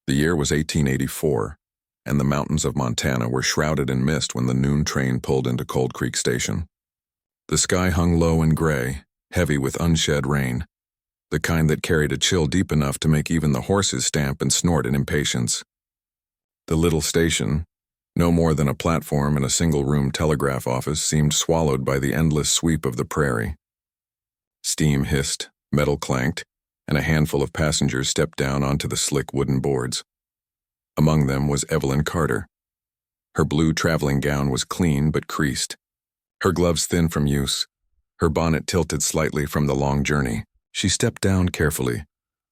The year was 1884, and the mountains of Montana were shrouded in mist when the noon train pulled into Cold Creek Station. The sky hung low and gray, heavy with unshed rain, the kind that carried a chill deep enough to make even the horses stamp and snort in impatience. The little station, no more than a platform and a single-room telegraph office, seemed swallowed by the endless sweep of the prairie. Steam hissed, metal clanked, and a handful of passengers stepped down onto the slick wooden boards. Among them was Evelyn Carter. Her blue traveling gown was clean but creased, her gloves thin from use, her bonnet tilted slightly from the long journey. She stepped down carefully,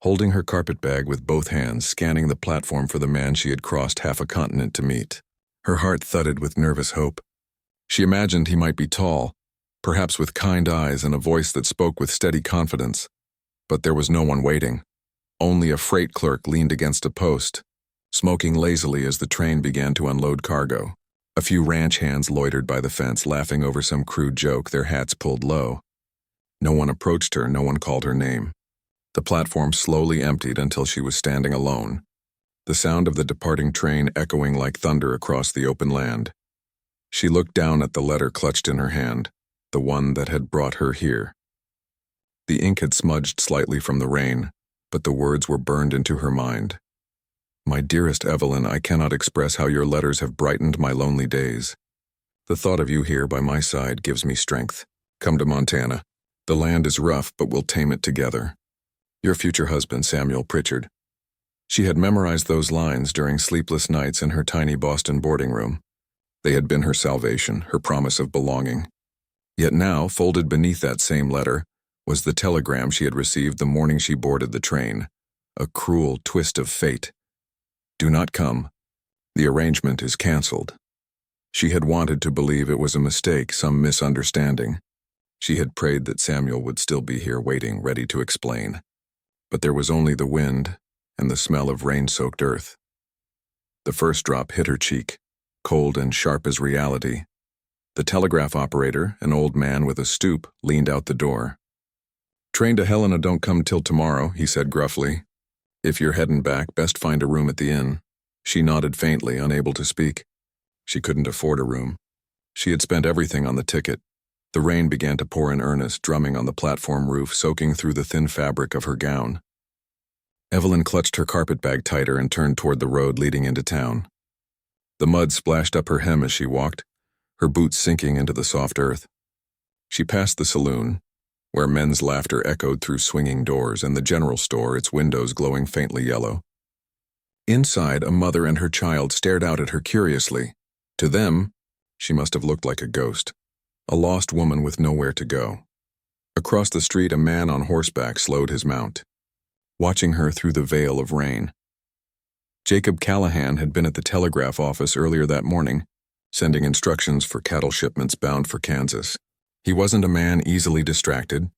holding her carpetbag with both hands, scanning the platform for the man she had crossed half a continent to meet. Her heart thudded with nervous hope. She imagined he might be tall, perhaps with kind eyes and a voice that spoke with steady confidence. But there was no one waiting. Only a freight clerk leaned against a post, smoking lazily as the train began to unload cargo. A few ranch hands loitered by the fence, laughing over some crude joke, their hats pulled low. No one approached her, no one called her name. The platform slowly emptied until she was standing alone, the sound of the departing train echoing like thunder across the open land. She looked down at the letter clutched in her hand, the one that had brought her here. The ink had smudged slightly from the rain, but the words were burned into her mind. My dearest Evelyn, I cannot express how your letters have brightened my lonely days. The thought of you here by my side gives me strength. Come to Montana. The land is rough, but we'll tame it together. Your future husband, Samuel Pritchard. She had memorized those lines during sleepless nights in her tiny Boston boarding room. They had been her salvation, her promise of belonging. Yet now, folded beneath that same letter, was the telegram she had received the morning she boarded the train. A cruel twist of fate. Do not come. The arrangement is canceled. She had wanted to believe it was a mistake, some misunderstanding. She had prayed that Samuel would still be here waiting, ready to explain. But there was only the wind and the smell of rain-soaked earth. The first drop hit her cheek, cold and sharp as reality. The telegraph operator, an old man with a stoop, leaned out the door. Train to Helena don't come till tomorrow, he said gruffly. If you're heading back, best find a room at the inn. She nodded faintly, unable to speak. She couldn't afford a room. She had spent everything on the ticket. The rain began to pour in earnest, drumming on the platform roof, soaking through the thin fabric of her gown. Evelyn clutched her carpetbag tighter and turned toward the road leading into town. The mud splashed up her hem as she walked, her boots sinking into the soft earth. She passed the saloon, where men's laughter echoed through swinging doors, and the general store, its windows glowing faintly yellow. Inside, a mother and her child stared out at her curiously. To them, she must have looked like a ghost, a lost woman with nowhere to go. Across the street, a man on horseback slowed his mount, watching her through the veil of rain. Jacob Callahan had been at the telegraph office earlier that morning, sending instructions for cattle shipments bound for Kansas. He wasn't a man easily distracted.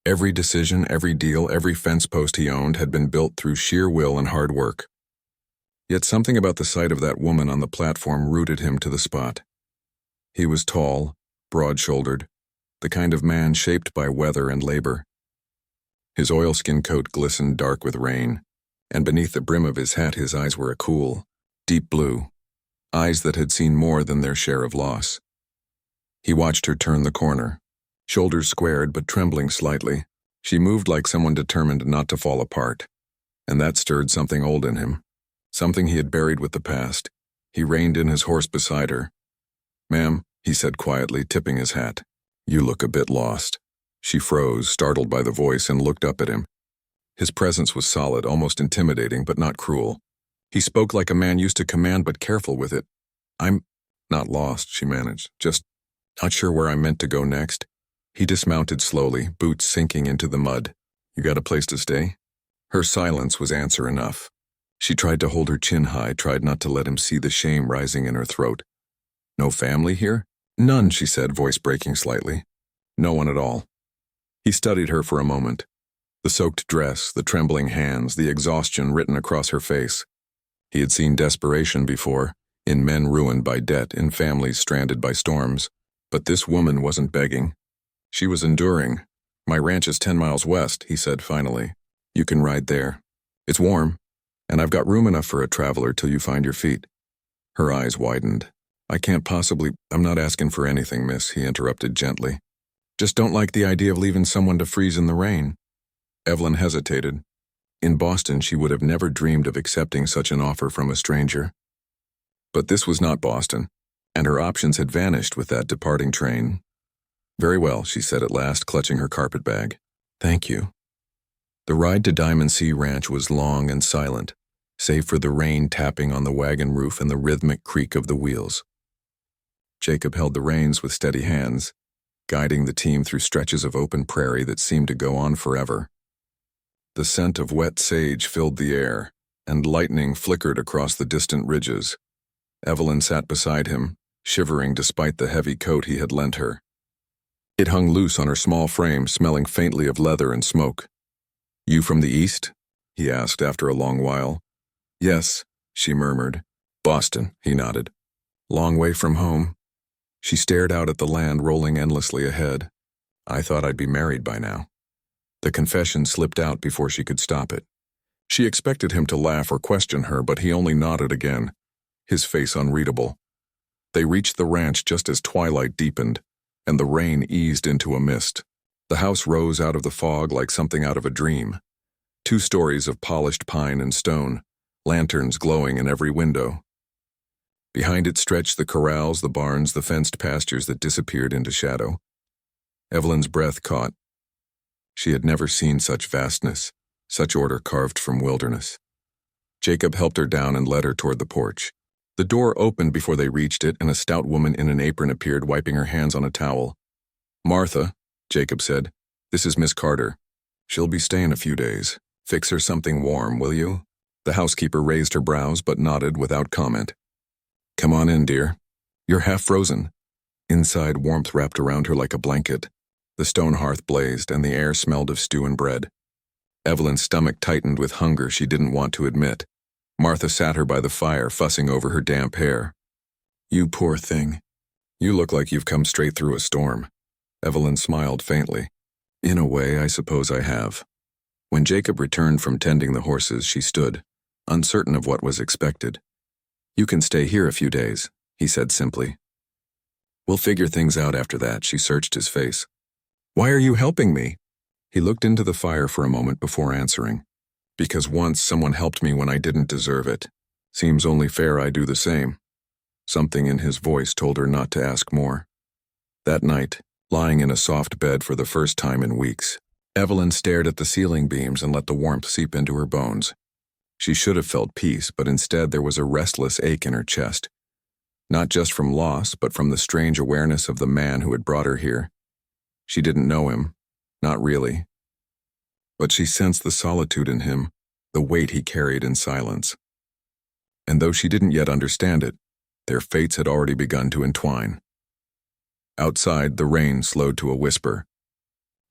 Every decision, every deal, every fence post he owned had been built through sheer will and hard work. Yet something about the sight of that woman on the platform rooted him to the spot. He was tall, broad-shouldered, the kind of man shaped by weather and labor. His oilskin coat glistened dark with rain, and beneath the brim of his hat his eyes were a cool, deep blue, eyes that had seen more than their share of loss. He watched her turn the corner, shoulders squared but trembling slightly. She moved like someone determined not to fall apart, and that stirred something old in him, something he had buried with the past. He reined in his horse beside her. "Ma'am," he said quietly, tipping his hat. "You look a bit lost." She froze, startled by the voice, and looked up at him. His presence was solid, almost intimidating, but not cruel. He spoke like a man used to command but careful with it. "I'm not lost," she managed, "just not sure where I'm meant to go next." He dismounted slowly, boots sinking into the mud. "You got a place to stay?" Her silence was answer enough. She tried to hold her chin high, tried not to let him see the shame rising in her throat. "No family here?" "None," she said, voice breaking slightly. "No one at all." He studied her for a moment. The soaked dress, the trembling hands, the exhaustion written across her face. He had seen desperation before, in men ruined by debt, in families stranded by storms. But this woman wasn't begging. She was enduring. "My ranch is 10 miles west," he said finally. "You can ride there. It's warm." And I've got room enough for a traveler till you find your feet." Her eyes widened. I'm not asking for anything, miss," he interrupted gently. "Just don't like the idea of leaving someone to freeze in the rain." Evelyn hesitated. In Boston, she would have never dreamed of accepting such an offer from a stranger. But this was not Boston, and her options had vanished with that departing train. "Very well," she said at last, clutching her carpetbag. "Thank you." The ride to Diamond Sea Ranch was long and silent, save for the rain tapping on the wagon roof and the rhythmic creak of the wheels. Jacob held the reins with steady hands, guiding the team through stretches of open prairie that seemed to go on forever. The scent of wet sage filled the air, and lightning flickered across the distant ridges. Evelyn sat beside him, shivering despite the heavy coat he had lent her. It hung loose on her small frame, smelling faintly of leather and smoke. "You from the east?" he asked after a long while. "Yes," she murmured. "Boston," he nodded. "Long way from home." She stared out at the land rolling endlessly ahead. "I thought I'd be married by now." The confession slipped out before she could stop it. She expected him to laugh or question her, but he only nodded again, his face unreadable. They reached the ranch just as twilight deepened, and the rain eased into a mist. The house rose out of the fog like something out of a dream. 2 stories of polished pine and stone, lanterns glowing in every window. Behind it stretched the corrals, the barns, the fenced pastures that disappeared into shadow. Evelyn's breath caught. She had never seen such vastness, such order carved from wilderness. Jacob helped her down and led her toward the porch. The door opened before they reached it, and a stout woman in an apron appeared, wiping her hands on a towel. "Martha," Jacob said, "this is Miss Carter. She'll be staying a few days. Fix her something warm, will you?" The housekeeper raised her brows but nodded without comment. "Come on in, dear. You're half frozen." Inside, warmth wrapped around her like a blanket. The stone hearth blazed, and the air smelled of stew and bread. Evelyn's stomach tightened with hunger she didn't want to admit. Martha sat her by the fire, fussing over her damp hair. "You poor thing. You look like you've come straight through a storm." Evelyn smiled faintly. "In a way, I suppose I have." When Jacob returned from tending the horses, she stood, uncertain of what was expected. "You can stay here a few days," he said simply. "We'll figure things out after that." She searched his face. "Why are you helping me?" He looked into the fire for a moment before answering. "Because once someone helped me when I didn't deserve it. Seems only fair I do the same." Something in his voice told her not to ask more. That night, lying in a soft bed for the first time in weeks, Evelyn stared at the ceiling beams and let the warmth seep into her bones. She should have felt peace, but instead there was a restless ache in her chest. Not just from loss, but from the strange awareness of the man who had brought her here. She didn't know him, not really. But she sensed the solitude in him, the weight he carried in silence. And though she didn't yet understand it, their fates had already begun to entwine. Outside, the rain slowed to a whisper.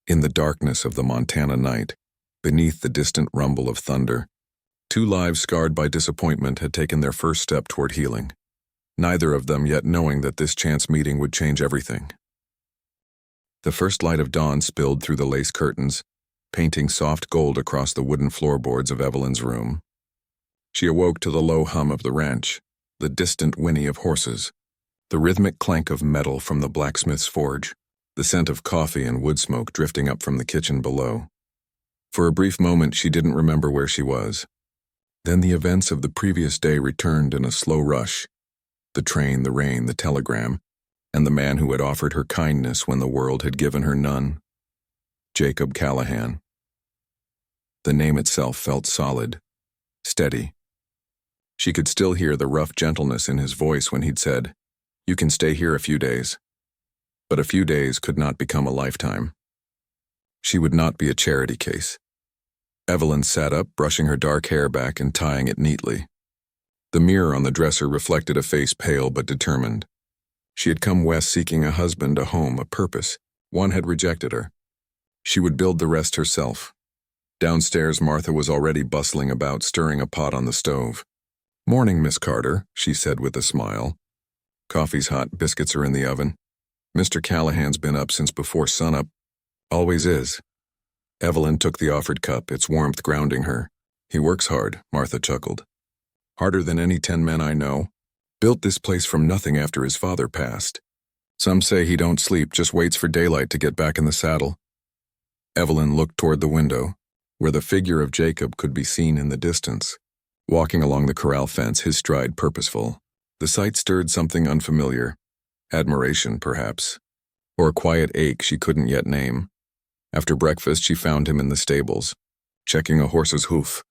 In the darkness of the Montana night, beneath the distant rumble of thunder, 2 lives scarred by disappointment had taken their first step toward healing, neither of them yet knowing that this chance meeting would change everything. The first light of dawn spilled through the lace curtains, painting soft gold across the wooden floorboards of Evelyn's room. She awoke to the low hum of the ranch, the distant whinny of horses, the rhythmic clank of metal from the blacksmith's forge, the scent of coffee and wood smoke drifting up from the kitchen below. For a brief moment, she didn't remember where she was. Then the events of the previous day returned in a slow rush. The train, the rain, the telegram, and the man who had offered her kindness when the world had given her none. Jacob Callahan. The name itself felt solid, steady. She could still hear the rough gentleness in his voice when he'd said, "You can stay here a few days." But a few days could not become a lifetime. She would not be a charity case. Evelyn sat up, brushing her dark hair back and tying it neatly. The mirror on the dresser reflected a face pale but determined. She had come west seeking a husband, a home, a purpose. One had rejected her. She would build the rest herself. Downstairs, Martha was already bustling about, stirring a pot on the stove. "Morning, Miss Carter," she said with a smile. "Coffee's hot, biscuits are in the oven. Mr. Callahan's been up since before sunup. Always is." Evelyn took the offered cup, its warmth grounding her. He works hard, Martha chuckled. Harder than any 10 men I know. Built this place from nothing after his father passed. Some say he don't sleep, just waits for daylight to get back in the saddle. Evelyn looked toward the window, where the figure of Jacob could be seen in the distance, walking along the corral fence, his stride purposeful. The sight stirred something unfamiliar, admiration perhaps, or a quiet ache she couldn't yet name. After breakfast, she found him in the stables, checking a horse's hoof.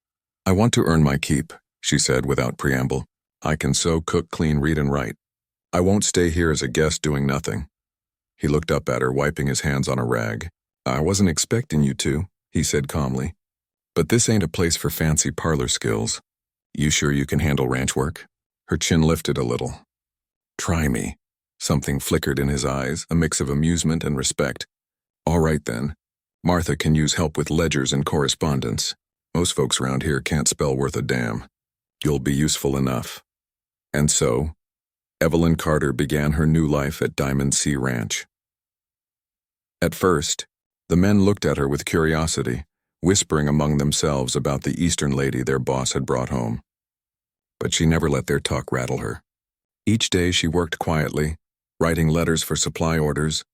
I want to earn my keep, she said without preamble. I can sew, cook, clean, read, and write. I won't stay here as a guest doing nothing. He looked up at her, wiping his hands on a rag. I wasn't expecting you to, he said calmly. But this ain't a place for fancy parlor skills. You sure you can handle ranch work? Her chin lifted a little. Try me. Something flickered in his eyes, a mix of amusement and respect. All right then. Martha can use help with ledgers and correspondence. Most folks around here can't spell worth a damn. You'll be useful enough. And so, Evelyn Carter began her new life at Diamond Sea Ranch. At first, the men looked at her with curiosity, whispering among themselves about the Eastern lady their boss had brought home. But she never let their talk rattle her. Each day she worked quietly, writing letters for supply orders,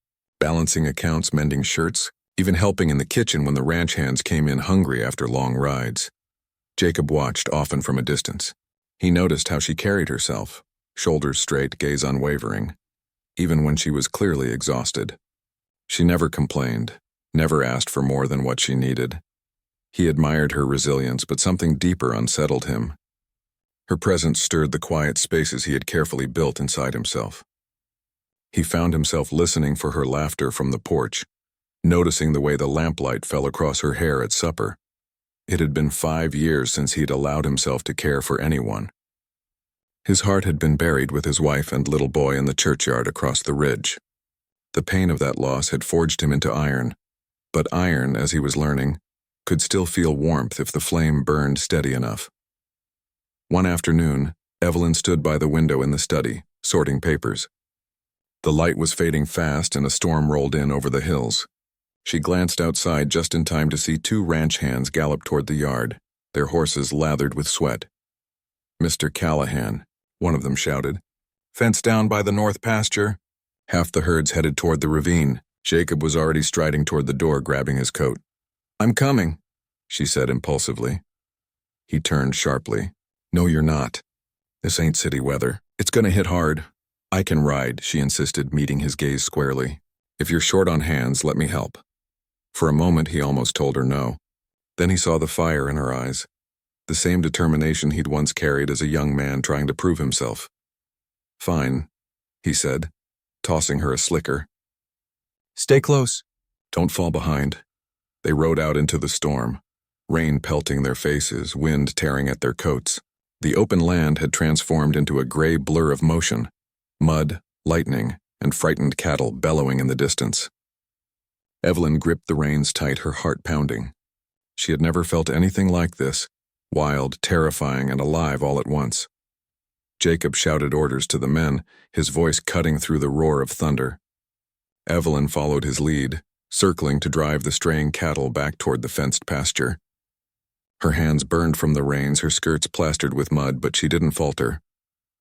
balancing accounts, mending shirts, even helping in the kitchen when the ranch hands came in hungry after long rides. Jacob watched, often from a distance. He noticed how she carried herself, shoulders straight, gaze unwavering, even when she was clearly exhausted. She never complained, never asked for more than what she needed. He admired her resilience, but something deeper unsettled him. Her presence stirred the quiet spaces he had carefully built inside himself. He found himself listening for her laughter from the porch, noticing the way the lamplight fell across her hair at supper. It had been 5 years since he'd allowed himself to care for anyone. His heart had been buried with his wife and little boy in the churchyard across the ridge. The pain of that loss had forged him into iron, but iron, as he was learning, could still feel warmth if the flame burned steady enough. One afternoon, Evelyn stood by the window in the study, sorting papers. The light was fading fast and a storm rolled in over the hills. She glanced outside just in time to see 2 ranch hands gallop toward the yard, their horses lathered with sweat. Mr. Callahan, one of them shouted. Fence down by the north pasture. Half the herds headed toward the ravine. Jacob was already striding toward the door, grabbing his coat. I'm coming, she said impulsively. He turned sharply. No, you're not. This ain't city weather. It's gonna hit hard. I can ride, she insisted, meeting his gaze squarely. If you're short on hands, let me help. For a moment, he almost told her no. Then he saw the fire in her eyes, the same determination he'd once carried as a young man trying to prove himself. Fine, he said, tossing her a slicker. Stay close. Don't fall behind. They rode out into the storm, rain pelting their faces, wind tearing at their coats. The open land had transformed into a gray blur of motion, mud, lightning, and frightened cattle bellowing in the distance. Evelyn gripped the reins tight, her heart pounding. She had never felt anything like this, wild, terrifying, and alive all at once. Jacob shouted orders to the men, his voice cutting through the roar of thunder. Evelyn followed his lead, circling to drive the straying cattle back toward the fenced pasture. Her hands burned from the reins, her skirts plastered with mud, but she didn't falter.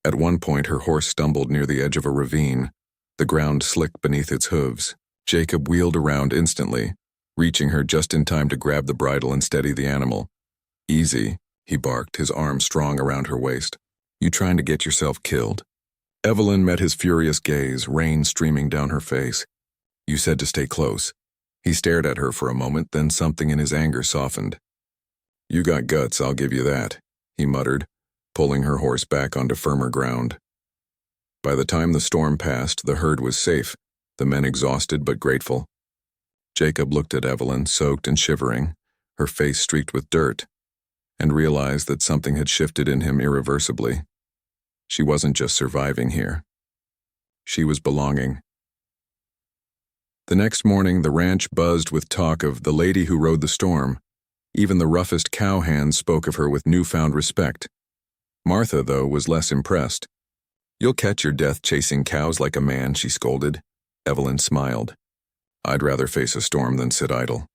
At one point, her horse stumbled near the edge of a ravine, the ground slick beneath its hooves. Jacob wheeled around instantly, reaching her just in time to grab the bridle and steady the animal. Easy, he barked, his arm strong around her waist. You trying to get yourself killed? Evelyn met his furious gaze, rain streaming down her face. You said to stay close. He stared at her for a moment, then something in his anger softened. You got guts, I'll give you that, he muttered, pulling her horse back onto firmer ground. By the time the storm passed, the herd was safe, the men exhausted but grateful. Jacob looked at Evelyn, soaked and shivering, her face streaked with dirt, and realized that something had shifted in him irreversibly. She wasn't just surviving here. She was belonging. The next morning, the ranch buzzed with talk of the lady who rode the storm. Even the roughest cowhands spoke of her with newfound respect. Martha, though, was less impressed. You'll catch your death chasing cows like a man, she scolded. Evelyn smiled. I'd rather face a storm than sit idle.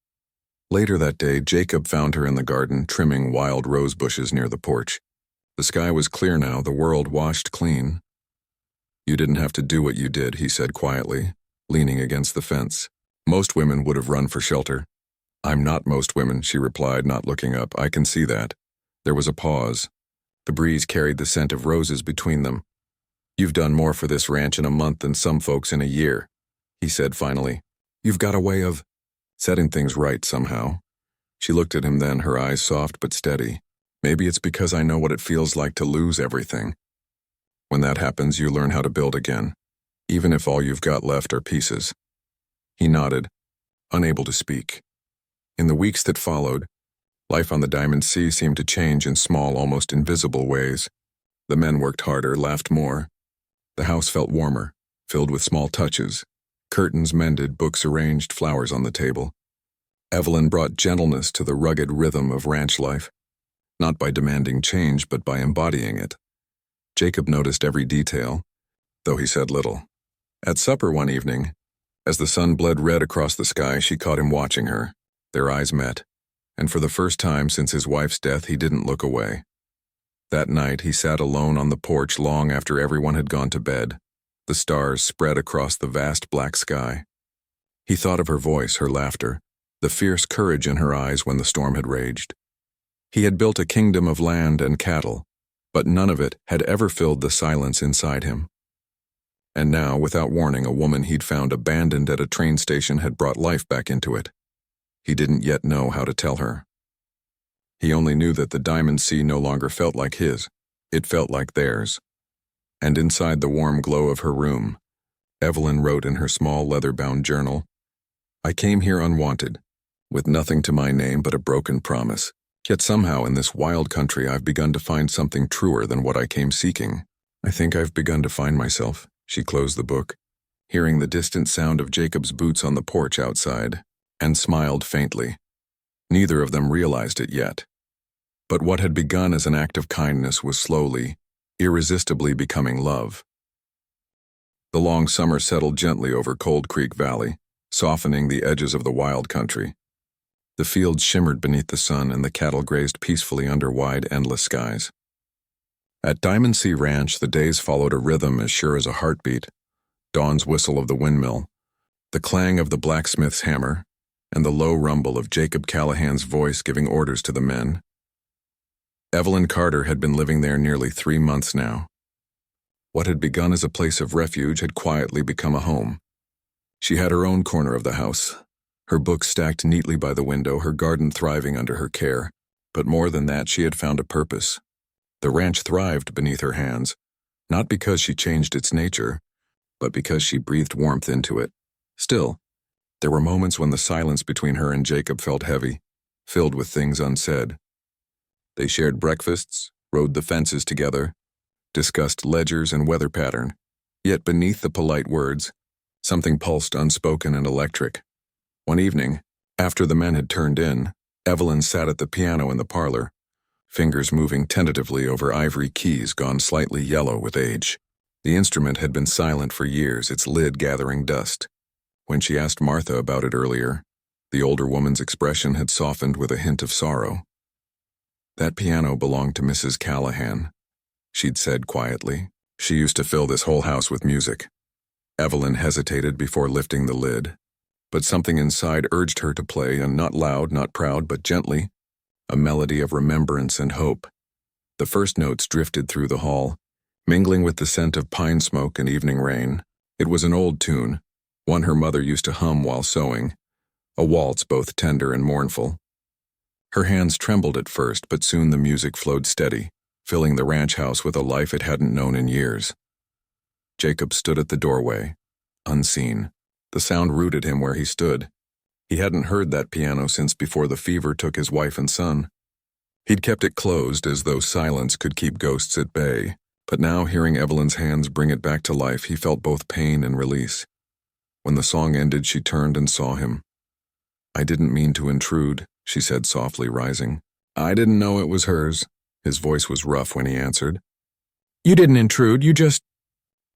Later that day, Jacob found her in the garden, trimming wild rose bushes near the porch. The sky was clear now, the world washed clean. "You didn't have to do what you did," he said quietly, leaning against the fence. "Most women would have run for shelter." "I'm not most women," she replied, not looking up. "I can see that." There was a pause. The breeze carried the scent of roses between them. "You've done more for this ranch in a month than some folks in a year," he said finally. "You've got a way of setting things right somehow." She looked at him then, her eyes soft but steady. "Maybe it's because I know what it feels like to lose everything. When that happens, you learn how to build again, even if all you've got left are pieces." He nodded, unable to speak. In the weeks that followed, life on the Diamond Sea seemed to change in small, almost invisible ways. The men worked harder, laughed more. The house felt warmer, filled with small touches. Curtains mended, books arranged, flowers on the table. Evelyn brought gentleness to the rugged rhythm of ranch life, not by demanding change, but by embodying it. Jacob noticed every detail, though he said little. At supper one evening, as the sun bled red across the sky, she caught him watching her. Their eyes met, and for the first time since his wife's death, he didn't look away. That night, he sat alone on the porch long after everyone had gone to bed. The stars spread across the vast black sky. He thought of her voice, her laughter, the fierce courage in her eyes when the storm had raged. He had built a kingdom of land and cattle, but none of it had ever filled the silence inside him. And now, without warning, a woman he'd found abandoned at a train station had brought life back into it. He didn't yet know how to tell her. He only knew that the Diamond Sea no longer felt like his. It felt like theirs. And inside the warm glow of her room, Evelyn wrote in her small leather-bound journal, "I came here unwanted, with nothing to my name but a broken promise. Yet somehow in this wild country I've begun to find something truer than what I came seeking. I think I've begun to find myself." She closed the book, hearing the distant sound of Jacob's boots on the porch outside, and smiled faintly. Neither of them realized it yet. But what had begun as an act of kindness was slowly, irresistibly becoming love. The long summer settled gently over Cold Creek Valley, softening the edges of the wild country. The fields shimmered beneath the sun, and the cattle grazed peacefully under wide, endless skies. At Diamond Sea Ranch, the days followed a rhythm as sure as a heartbeat. Dawn's whistle of the windmill, the clang of the blacksmith's hammer, and the low rumble of Jacob Callahan's voice giving orders to the men. Evelyn Carter had been living there nearly 3 months now. What had begun as a place of refuge had quietly become a home. She had her own corner of the house, her books stacked neatly by the window, her garden thriving under her care. But more than that, she had found a purpose. The ranch thrived beneath her hands, not because she changed its nature, but because she breathed warmth into it. Still, there were moments when the silence between her and Jacob felt heavy, filled with things unsaid. They shared breakfasts, rode the fences together, discussed ledgers and weather pattern, yet beneath the polite words, something pulsed unspoken and electric. One evening, after the men had turned in, Evelyn sat at the piano in the parlor, fingers moving tentatively over ivory keys gone slightly yellow with age. The instrument had been silent for years, its lid gathering dust. When she asked Martha about it earlier, the older woman's expression had softened with a hint of sorrow. "That piano belonged to Mrs. Callahan," she'd said quietly. "She used to fill this whole house with music." Evelyn hesitated before lifting the lid, but something inside urged her to play, and not loud, not proud, but gently, a melody of remembrance and hope. The first notes drifted through the hall, mingling with the scent of pine smoke and evening rain. It was an old tune, one her mother used to hum while sewing, a waltz both tender and mournful. Her hands trembled at first, but soon the music flowed steady, filling the ranch house with a life it hadn't known in years. Jacob stood at the doorway, unseen. The sound rooted him where he stood. He hadn't heard that piano since before the fever took his wife and son. He'd kept it closed as though silence could keep ghosts at bay, but now, hearing Evelyn's hands bring it back to life, he felt both pain and release. When the song ended, she turned and saw him. "I didn't mean to intrude," she said softly, rising. "I didn't know it was hers." His voice was rough when he answered. "You didn't intrude, you just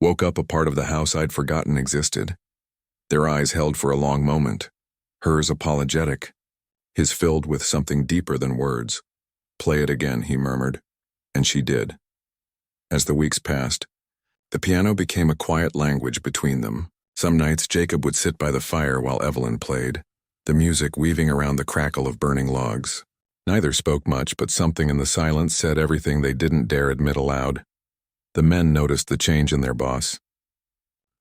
woke up a part of the house I'd forgotten existed." Their eyes held for a long moment, hers apologetic, his filled with something deeper than words. "Play it again," he murmured, and she did. As the weeks passed, the piano became a quiet language between them. Some nights Jacob would sit by the fire while Evelyn played, the music weaving around the crackle of burning logs. Neither spoke much, but something in the silence said everything they didn't dare admit aloud. The men noticed the change in their boss.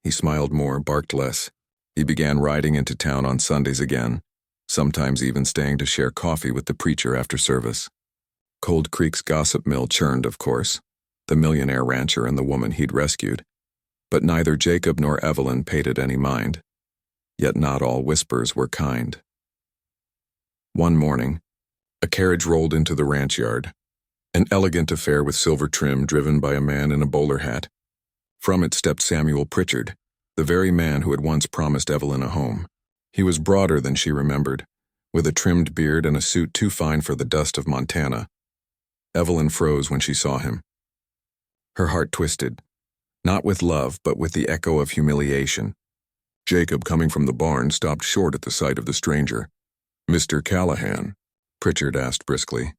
He smiled more, barked less. He began riding into town on Sundays again, sometimes even staying to share coffee with the preacher after service. Cold Creek's gossip mill churned, of course, the millionaire rancher and the woman he'd rescued. But neither Jacob nor Evelyn paid it any mind. Yet not all whispers were kind. One morning, a carriage rolled into the ranch yard, an elegant affair with silver trim driven by a man in a bowler hat. From it stepped Samuel Pritchard, the very man who had once promised Evelyn a home. He was broader than she remembered, with a trimmed beard and a suit too fine for the dust of Montana. Evelyn froze when she saw him. Her heart twisted, not with love, but with the echo of humiliation. Jacob, coming from the barn, stopped short at the sight of the stranger. "Mr. Callahan," Pritchard asked briskly.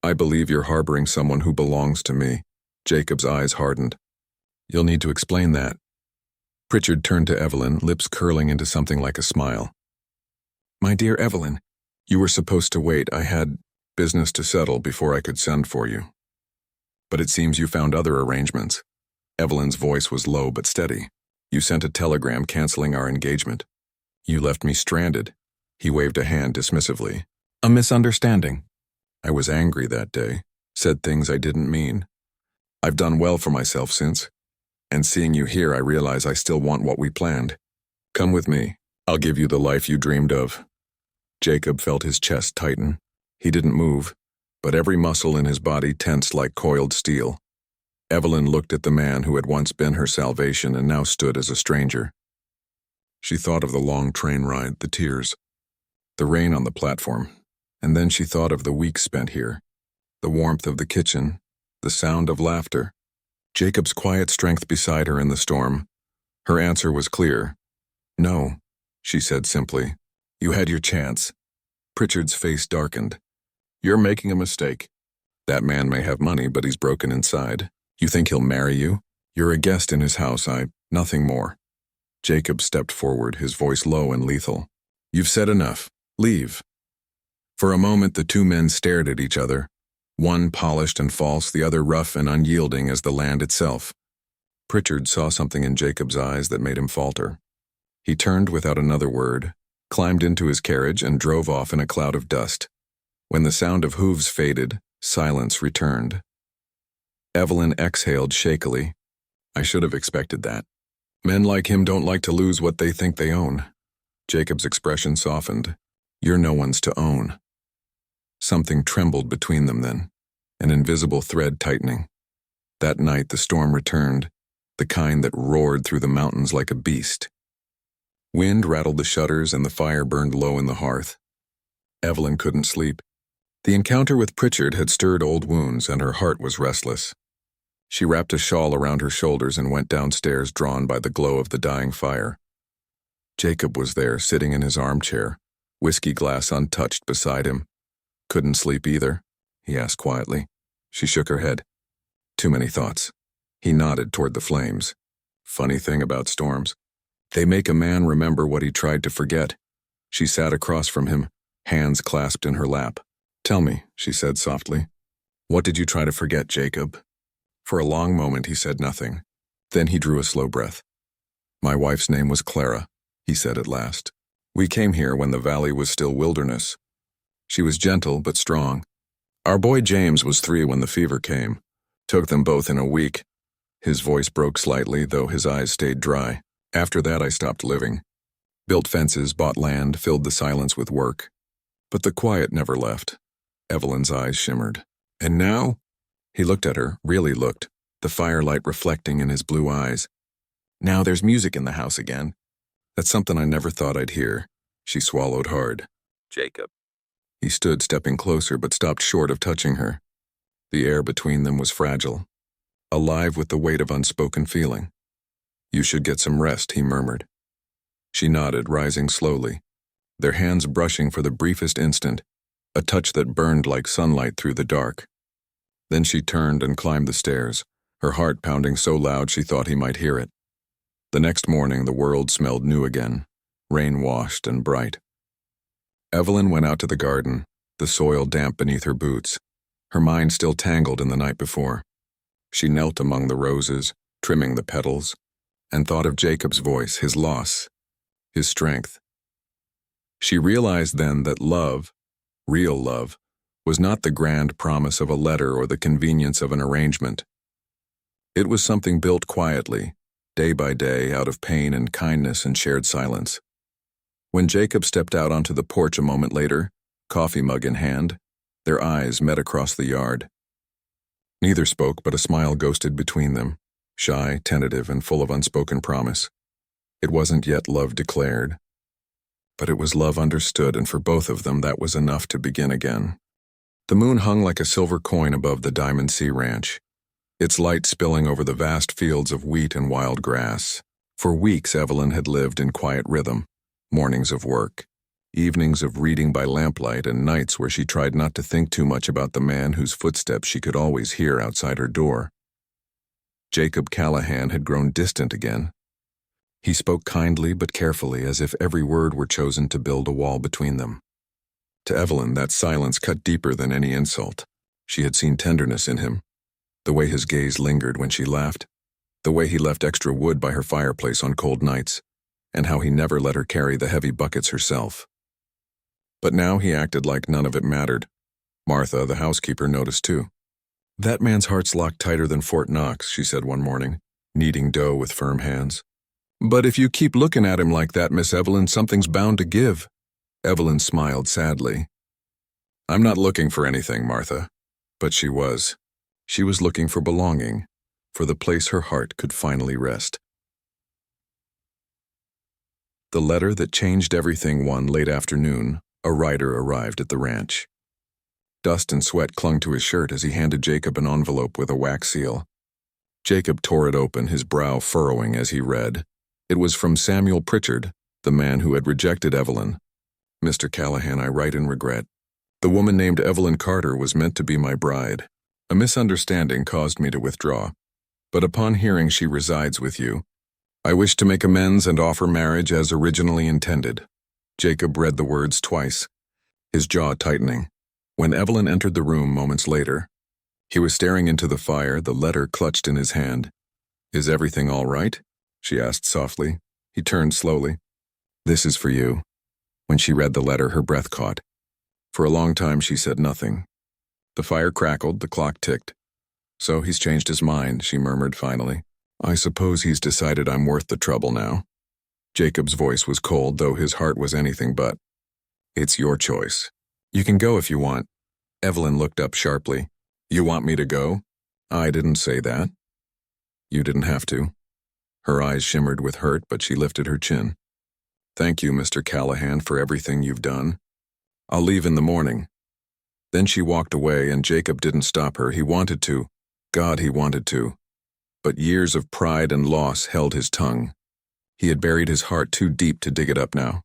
"I believe you're harboring someone who belongs to me." Jacob's eyes hardened. "You'll need to explain that." Pritchard turned to Evelyn, lips curling into something like a smile. "My dear Evelyn, you were supposed to wait. I had business to settle before I could send for you. But it seems you found other arrangements." Evelyn's voice was low but steady. "You sent a telegram canceling our engagement. You left me stranded." He waved a hand dismissively. "A misunderstanding." "I was angry that day, said things I didn't mean. I've done well for myself since, and seeing you here I realize I still want what we planned. Come with me. I'll give you the life you dreamed of." Jacob felt his chest tighten. He didn't move, but every muscle in his body tensed like coiled steel. Evelyn looked at the man who had once been her salvation and now stood as a stranger. She thought of the long train ride, the tears, the rain on the platform, and then she thought of the weeks spent here, the warmth of the kitchen, the sound of laughter. Jacob's quiet strength beside her in the storm. Her answer was clear. "No," she said simply. "You had your chance." Pritchard's face darkened. "You're making a mistake. That man may have money, but he's broken inside. You think he'll marry you? You're a guest in his house, nothing more." Jacob stepped forward, his voice low and lethal. "You've said enough. Leave." For a moment the two men stared at each other, one polished and false, the other rough and unyielding as the land itself. Pritchard saw something in Jacob's eyes that made him falter. He turned without another word, climbed into his carriage, and drove off in a cloud of dust. When the sound of hooves faded, silence returned. Evelyn exhaled shakily. "I should have expected that. Men like him don't like to lose what they think they own." Jacob's expression softened. "You're no one's to own." Something trembled between them then, an invisible thread tightening. That night the storm returned, the kind that roared through the mountains like a beast. Wind rattled the shutters and the fire burned low in the hearth. Evelyn couldn't sleep. The encounter with Pritchard had stirred old wounds, and her heart was restless. She wrapped a shawl around her shoulders and went downstairs, drawn by the glow of the dying fire. Jacob was there, sitting in his armchair, whiskey glass untouched beside him. "Couldn't sleep either?" he asked quietly. She shook her head. "Too many thoughts." He nodded toward the flames. "Funny thing about storms. They make a man remember what he tried to forget." She sat across from him, hands clasped in her lap. "Tell me," she said softly. "What did you try to forget, Jacob?" For a long moment he said nothing. Then he drew a slow breath. "My wife's name was Clara," he said at last. "We came here when the valley was still wilderness. She was gentle but strong. Our boy James was 3 when the fever came. Took them both in a week." His voice broke slightly, though his eyes stayed dry. "After that I stopped living. Built fences, bought land, filled the silence with work. But the quiet never left." Evelyn's eyes shimmered. "And now?" He looked at her, really looked, the firelight reflecting in his blue eyes. "Now there's music in the house again." "That's something I never thought I'd hear." She swallowed hard. "Jacob." He stood, stepping closer, but stopped short of touching her. The air between them was fragile, alive with the weight of unspoken feeling. "You should get some rest," he murmured. She nodded, rising slowly, their hands brushing for the briefest instant, a touch that burned like sunlight through the dark. Then she turned and climbed the stairs, her heart pounding so loud she thought he might hear it. The next morning, the world smelled new again, rain-washed and bright. Evelyn went out to the garden, the soil damp beneath her boots, her mind still tangled in the night before. She knelt among the roses, trimming the petals, and thought of Jacob's voice, his loss, his strength. She realized then that love, real love, was not the grand promise of a letter or the convenience of an arrangement. It was something built quietly, day by day, out of pain and kindness and shared silence. When Jacob stepped out onto the porch a moment later, coffee mug in hand, their eyes met across the yard. Neither spoke, but a smile ghosted between them, shy, tentative, and full of unspoken promise. It wasn't yet love declared, but it was love understood, and for both of them that was enough to begin again. The moon hung like a silver coin above the Diamond Sea Ranch, its light spilling over the vast fields of wheat and wild grass. For weeks Evelyn had lived in quiet rhythm, mornings of work, evenings of reading by lamplight, and nights where she tried not to think too much about the man whose footsteps she could always hear outside her door. Jacob Callahan had grown distant again. He spoke kindly but carefully, as if every word were chosen to build a wall between them. To Evelyn, that silence cut deeper than any insult. She had seen tenderness in him, the way his gaze lingered when she laughed, the way he left extra wood by her fireplace on cold nights, and how he never let her carry the heavy buckets herself. But now he acted like none of it mattered. Martha, the housekeeper, noticed too. "That man's heart's locked tighter than Fort Knox," she said one morning, kneading dough with firm hands. "But if you keep looking at him like that, Miss Evelyn, something's bound to give." Evelyn smiled sadly. "I'm not looking for anything, Martha." But she was. She was looking for belonging, for the place her heart could finally rest. The letter that changed everything. One late afternoon, a rider arrived at the ranch. Dust and sweat clung to his shirt as he handed Jacob an envelope with a wax seal. Jacob tore it open, his brow furrowing as he read. It was from Samuel Pritchard, the man who had rejected Evelyn. "Mr. Callahan, I write in regret. The woman named Evelyn Carter was meant to be my bride. A misunderstanding caused me to withdraw. But upon hearing she resides with you, I wish to make amends and offer marriage as originally intended." Jacob read the words twice, his jaw tightening. When Evelyn entered the room moments later, he was staring into the fire, the letter clutched in his hand. "Is everything all right?" she asked softly. He turned slowly. "This is for you." When she read the letter, her breath caught. For a long time she said nothing. The fire crackled, the clock ticked. "So he's changed his mind," she murmured finally. "I suppose he's decided I'm worth the trouble now." Jacob's voice was cold, though his heart was anything but. "It's your choice. You can go if you want." Evelyn looked up sharply. "You want me to go?" "I didn't say that." "You didn't have to." Her eyes shimmered with hurt, but she lifted her chin. "Thank you, Mr. Callahan, for everything you've done. I'll leave in the morning." Then she walked away, and Jacob didn't stop her. He wanted to. God, he wanted to. But years of pride and loss held his tongue. He had buried his heart too deep to dig it up now.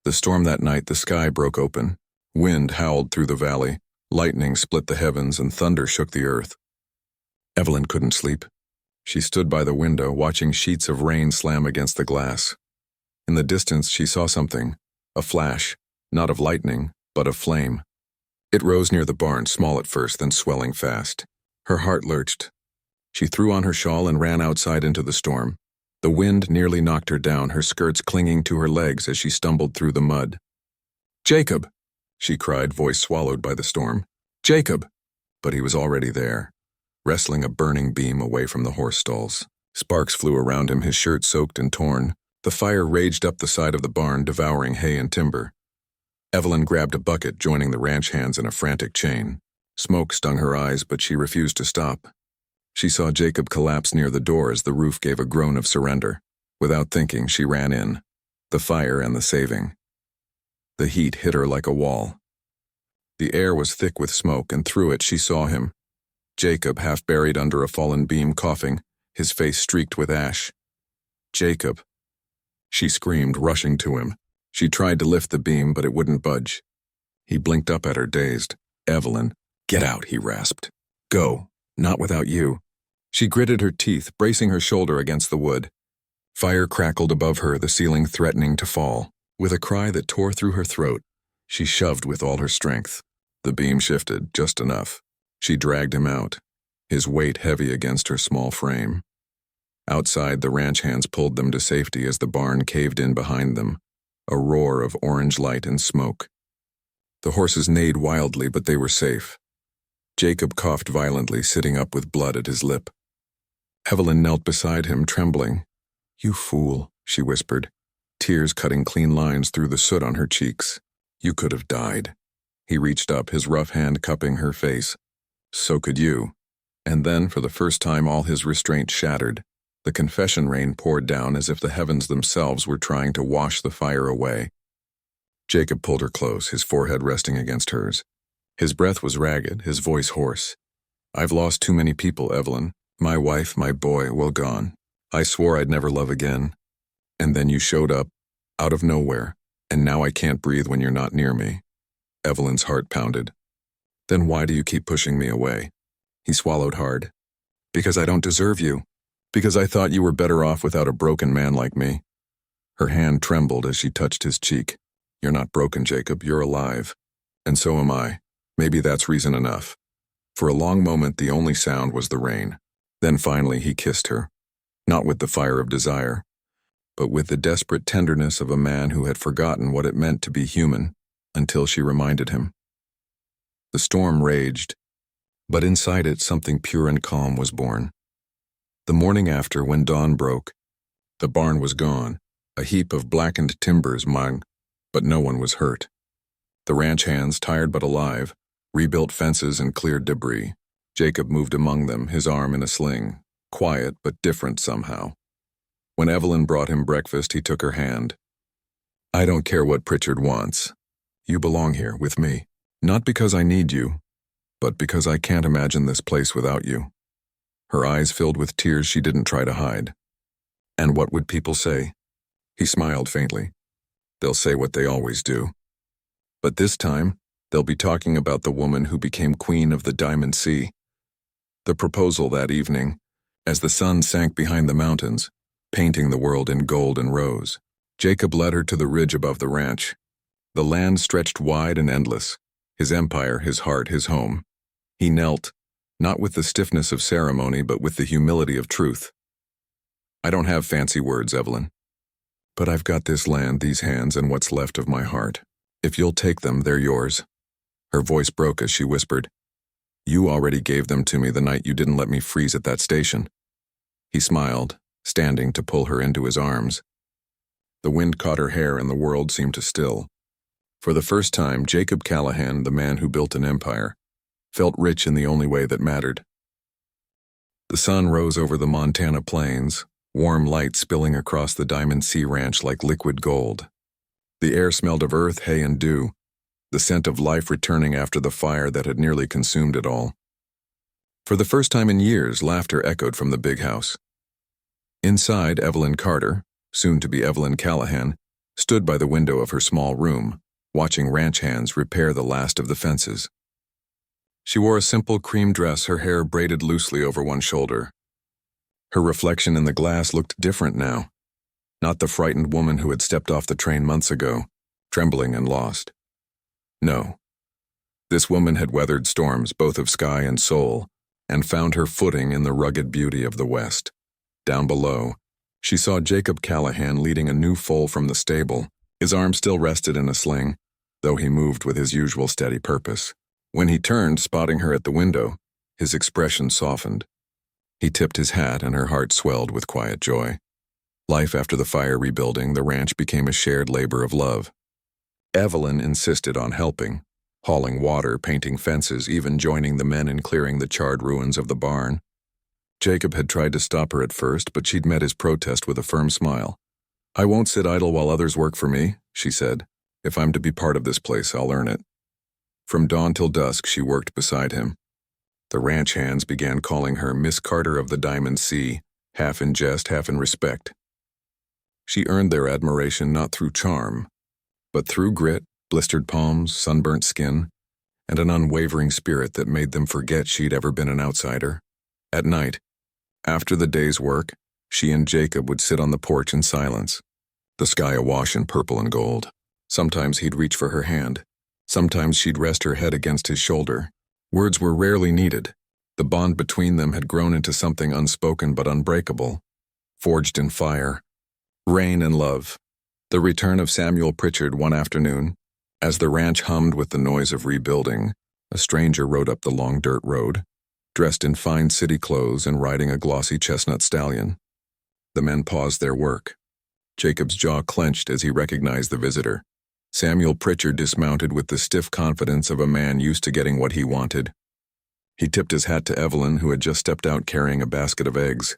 The storm that night, the sky broke open. Wind howled through the valley. Lightning split the heavens, and thunder shook the earth. Evelyn couldn't sleep. She stood by the window, watching sheets of rain slam against the glass. In the distance, she saw something. A flash, not of lightning, but of flame. It rose near the barn, small at first, then swelling fast. Her heart lurched. She threw on her shawl and ran outside into the storm. The wind nearly knocked her down, her skirts clinging to her legs as she stumbled through the mud. "Jacob!" she cried, voice swallowed by the storm. "Jacob!" But he was already there, wrestling a burning beam away from the horse stalls. Sparks flew around him, his shirt soaked and torn. The fire raged up the side of the barn, devouring hay and timber. Evelyn grabbed a bucket, joining the ranch hands in a frantic chain. Smoke stung her eyes, but she refused to stop. She saw Jacob collapse near the door as the roof gave a groan of surrender. Without thinking, she ran in. The fire and the saving. The heat hit her like a wall. The air was thick with smoke, and through it she saw him. Jacob, half buried under a fallen beam, coughing, his face streaked with ash. "Jacob!" She screamed, rushing to him. She tried to lift the beam, but it wouldn't budge. He blinked up at her, dazed. "Evelyn, get out," he rasped. "Go. Not without you." She gritted her teeth, bracing her shoulder against the wood. Fire crackled above her, the ceiling threatening to fall. With a cry that tore through her throat, she shoved with all her strength. The beam shifted, just enough. She dragged him out, his weight heavy against her small frame. Outside, the ranch hands pulled them to safety as the barn caved in behind them, a roar of orange light and smoke. The horses neighed wildly, but they were safe. Jacob coughed violently, sitting up with blood at his lip. Evelyn knelt beside him, trembling. "You fool," she whispered, tears cutting clean lines through the soot on her cheeks. "You could have died." He reached up, his rough hand cupping her face. "So could you." And then, for the first time, all his restraint shattered. The confession rain poured down as if the heavens themselves were trying to wash the fire away. Jacob pulled her close, his forehead resting against hers. His breath was ragged, his voice hoarse. "I've lost too many people, Evelyn. My wife, my boy, well gone. I swore I'd never love again. And then you showed up, out of nowhere, and now I can't breathe when you're not near me." Evelyn's heart pounded. "Then why do you keep pushing me away?" He swallowed hard. "Because I don't deserve you. Because I thought you were better off without a broken man like me." Her hand trembled as she touched his cheek. "You're not broken, Jacob. You're alive. And so am I. Maybe that's reason enough." For a long moment, the only sound was the rain. Then finally he kissed her, not with the fire of desire, but with the desperate tenderness of a man who had forgotten what it meant to be human, until she reminded him. The storm raged, but inside it something pure and calm was born. The morning after, when dawn broke, the barn was gone, a heap of blackened timbers, but no one was hurt. The ranch hands, tired but alive, rebuilt fences and cleared debris. Jacob moved among them, his arm in a sling, quiet but different somehow. When Evelyn brought him breakfast, he took her hand. "I don't care what Pritchard wants. You belong here, with me. Not because I need you, but because I can't imagine this place without you." Her eyes filled with tears she didn't try to hide. "And what would people say?" He smiled faintly. "They'll say what they always do. But this time, they'll be talking about the woman who became queen of the Diamond Sea." The proposal that evening, as the sun sank behind the mountains, painting the world in gold and rose, Jacob led her to the ridge above the ranch. The land stretched wide and endless, his empire, his heart, his home. He knelt, not with the stiffness of ceremony, but with the humility of truth. "I don't have fancy words, Evelyn. But I've got this land, these hands, and what's left of my heart. If you'll take them, they're yours." Her voice broke as she whispered, "You already gave them to me the night you didn't let me freeze at that station." He smiled, standing to pull her into his arms. The wind caught her hair and the world seemed to still. For the first time, Jacob Callahan, the man who built an empire, felt rich in the only way that mattered. The sun rose over the Montana plains, warm light spilling across the Diamond Sea Ranch like liquid gold. The air smelled of earth, hay, and dew, the scent of life returning after the fire that had nearly consumed it all. For the first time in years, laughter echoed from the big house. Inside, Evelyn Carter, soon to be Evelyn Callahan, stood by the window of her small room, watching ranch hands repair the last of the fences. She wore a simple cream dress, her hair braided loosely over one shoulder. Her reflection in the glass looked different now, not the frightened woman who had stepped off the train months ago, trembling and lost. No. This woman had weathered storms, both of sky and soul, and found her footing in the rugged beauty of the West. Down below, she saw Jacob Callahan leading a new foal from the stable. His arm still rested in a sling, though he moved with his usual steady purpose. When he turned, spotting her at the window, his expression softened. He tipped his hat and her heart swelled with quiet joy. Life after the fire rebuilding, the ranch became a shared labor of love. Evelyn insisted on helping, hauling water, painting fences, even joining the men in clearing the charred ruins of the barn. Jacob had tried to stop her at first, but she'd met his protest with a firm smile. "I won't sit idle while others work for me," she said. "If I'm to be part of this place, I'll earn it." From dawn till dusk, she worked beside him. The ranch hands began calling her Miss Carter of the Diamond Sea, half in jest, half in respect. She earned their admiration not through charm, but through grit, blistered palms, sunburnt skin, and an unwavering spirit that made them forget she'd ever been an outsider. At night, after the day's work, she and Jacob would sit on the porch in silence, the sky awash in purple and gold. Sometimes he'd reach for her hand. Sometimes she'd rest her head against his shoulder. Words were rarely needed. The bond between them had grown into something unspoken but unbreakable, forged in fire, rain and love. The return of Samuel Pritchard one afternoon, as the ranch hummed with the noise of rebuilding, a stranger rode up the long dirt road, dressed in fine city clothes and riding a glossy chestnut stallion. The men paused their work. Jacob's jaw clenched as he recognized the visitor. Samuel Pritchard dismounted with the stiff confidence of a man used to getting what he wanted. He tipped his hat to Evelyn, who had just stepped out carrying a basket of eggs.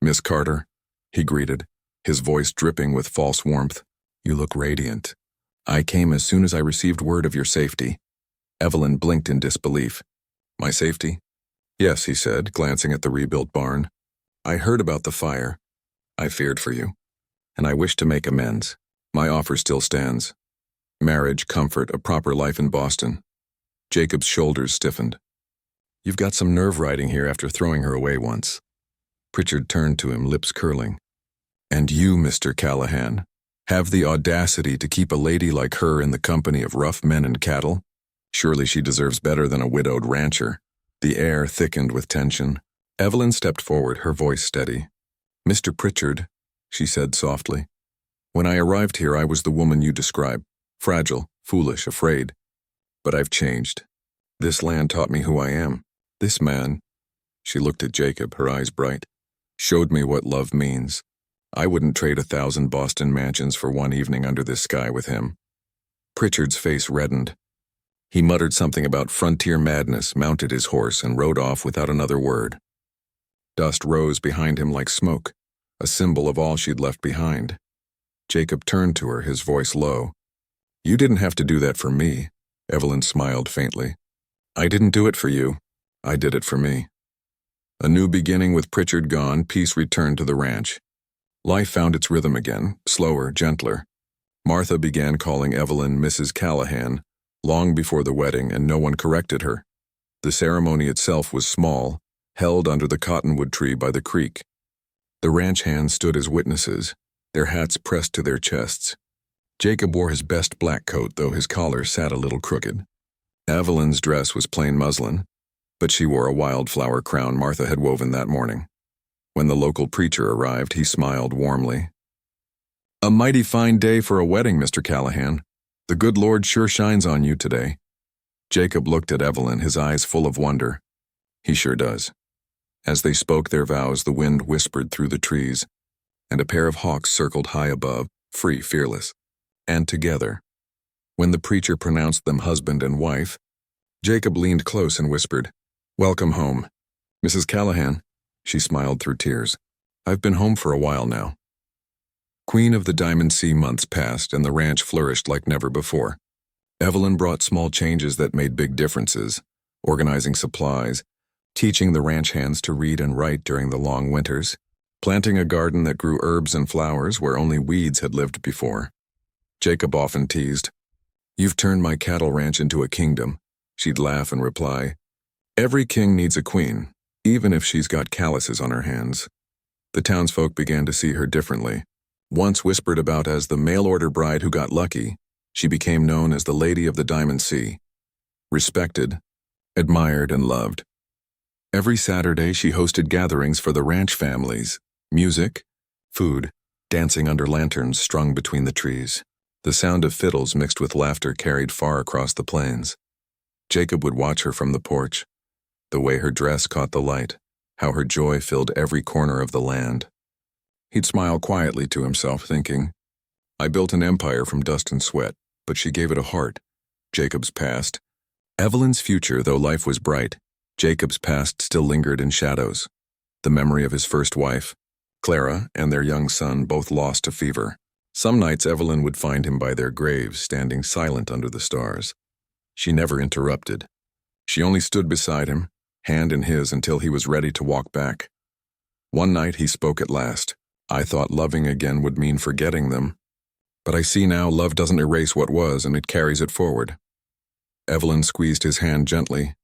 "Miss Carter," he greeted, his voice dripping with false warmth. "You look radiant. I came as soon as I received word of your safety." Evelyn blinked in disbelief. "My safety?" "Yes," he said, glancing at the rebuilt barn. "I heard about the fire. I feared for you, and I wish to make amends. My offer still stands. Marriage, comfort, a proper life in Boston." Jacob's shoulders stiffened. "You've got some nerve riding here after throwing her away once." Pritchard turned to him, lips curling. "And you, Mr. Callahan, have the audacity to keep a lady like her in the company of rough men and cattle? Surely she deserves better than a widowed rancher." The air thickened with tension. Evelyn stepped forward, her voice steady. "Mr. Pritchard," she said softly, "when I arrived here I was the woman you describe, fragile, foolish, afraid. But I've changed. This land taught me who I am. This man," she looked at Jacob, her eyes bright, "showed me what love means. I wouldn't trade 1,000 Boston mansions for one evening under this sky with him." Pritchard's face reddened. He muttered something about frontier madness, mounted his horse, and rode off without another word. Dust rose behind him like smoke, a symbol of all she'd left behind. Jacob turned to her, his voice low. "You didn't have to do that for me." Evelyn smiled faintly. "I didn't do it for you. I did it for me." A new beginning with Pritchard gone, peace returned to the ranch. Life found its rhythm again, slower, gentler. Martha began calling Evelyn Mrs. Callahan long before the wedding, and no one corrected her. The ceremony itself was small, held under the cottonwood tree by the creek. The ranch hands stood as witnesses, their hats pressed to their chests. Jacob wore his best black coat, though his collar sat a little crooked. Evelyn's dress was plain muslin, but she wore a wildflower crown Martha had woven that morning. When the local preacher arrived, he smiled warmly. "A mighty fine day for a wedding, Mr. Callahan. The good Lord sure shines on you today." Jacob looked at Evelyn, his eyes full of wonder. "He sure does." As they spoke their vows, the wind whispered through the trees, and a pair of hawks circled high above, free, fearless, and together. When the preacher pronounced them husband and wife, Jacob leaned close and whispered, "Welcome home, Mrs. Callahan." She smiled through tears. "I've been home for a while now." Queen of the Diamond Sea months passed, and the ranch flourished like never before. Evelyn brought small changes that made big differences, organizing supplies, teaching the ranch hands to read and write during the long winters, planting a garden that grew herbs and flowers where only weeds had lived before. Jacob often teased, "You've turned my cattle ranch into a kingdom." She'd laugh and reply, "Every king needs a queen, even if she's got calluses on her hands." The townsfolk began to see her differently. Once whispered about as the mail-order bride who got lucky, she became known as the Lady of the Diamond Sea. Respected, admired, and loved. Every Saturday she hosted gatherings for the ranch families, music, food, dancing under lanterns strung between the trees. The sound of fiddles mixed with laughter carried far across the plains. Jacob would watch her from the porch, the way her dress caught the light, how her joy filled every corner of the land. He'd smile quietly to himself, thinking, "I built an empire from dust and sweat, but she gave it a heart." Jacob's past. Evelyn's future, though life was bright, Jacob's past still lingered in shadows. The memory of his first wife, Clara, and their young son, both lost to fever. Some nights Evelyn would find him by their graves, standing silent under the stars. She never interrupted. She only stood beside him, hand in his, until he was ready to walk back. One night he spoke at last. "I thought loving again would mean forgetting them, But I see now love doesn't erase what was and it carries it forward. Evelyn squeezed his hand gently.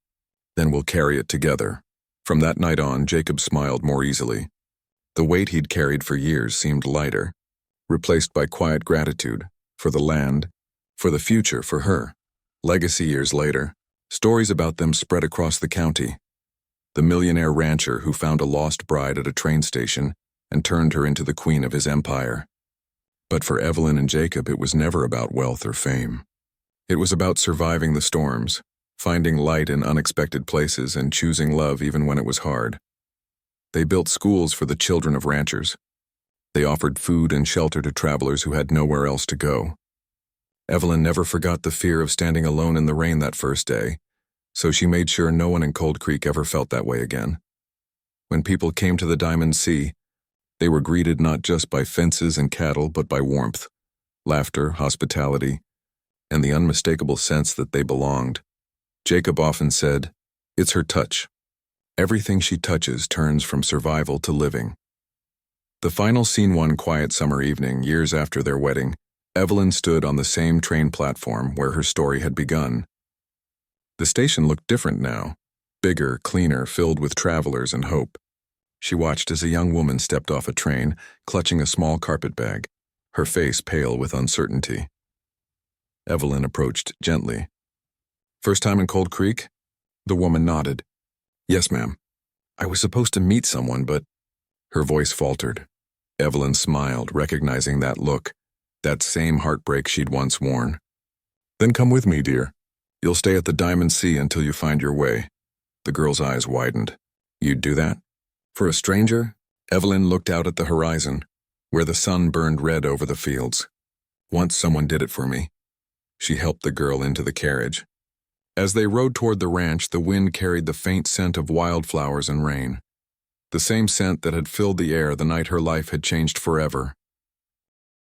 Then we'll carry it together. From that night on, Jacob smiled more easily. The weight he'd carried for years seemed lighter, replaced by quiet gratitude for the land, for the future, for her. Legacy years later, stories about them spread across the county. The millionaire rancher who found a lost bride at a train station and turned her into the queen of his empire. But for Evelyn and Jacob, it was never about wealth or fame. It was about surviving the storms, finding light in unexpected places, and choosing love even when it was hard. They built schools for the children of ranchers. They offered food and shelter to travelers who had nowhere else to go. Evelyn never forgot the fear of standing alone in the rain that first day, so she made sure no one in Cold Creek ever felt that way again. When people came to the Diamond Sea, they were greeted not just by fences and cattle, but by warmth, laughter, hospitality, and the unmistakable sense that they belonged. Jacob often said, "It's her touch. Everything she touches turns from survival to living." The final scene one quiet summer evening, years after their wedding, Evelyn stood on the same train platform where her story had begun. The station looked different now, bigger, cleaner, filled with travelers and hope. She watched as a young woman stepped off a train, clutching a small carpet bag, her face pale with uncertainty. Evelyn approached gently. "First time in Cold Creek?" The woman nodded. "Yes, ma'am. I was supposed to meet someone, but—" Her voice faltered. Evelyn smiled, recognizing that look, that same heartbreak she'd once worn. "Then come with me, dear. You'll stay at the Diamond Sea until you find your way." The girl's eyes widened. "You'd do that?" For a stranger, Evelyn looked out at the horizon, where the sun burned red over the fields. "Once someone did it for me." She helped the girl into the carriage. As they rode toward the ranch, the wind carried the faint scent of wildflowers and rain. The same scent that had filled the air the night her life had changed forever.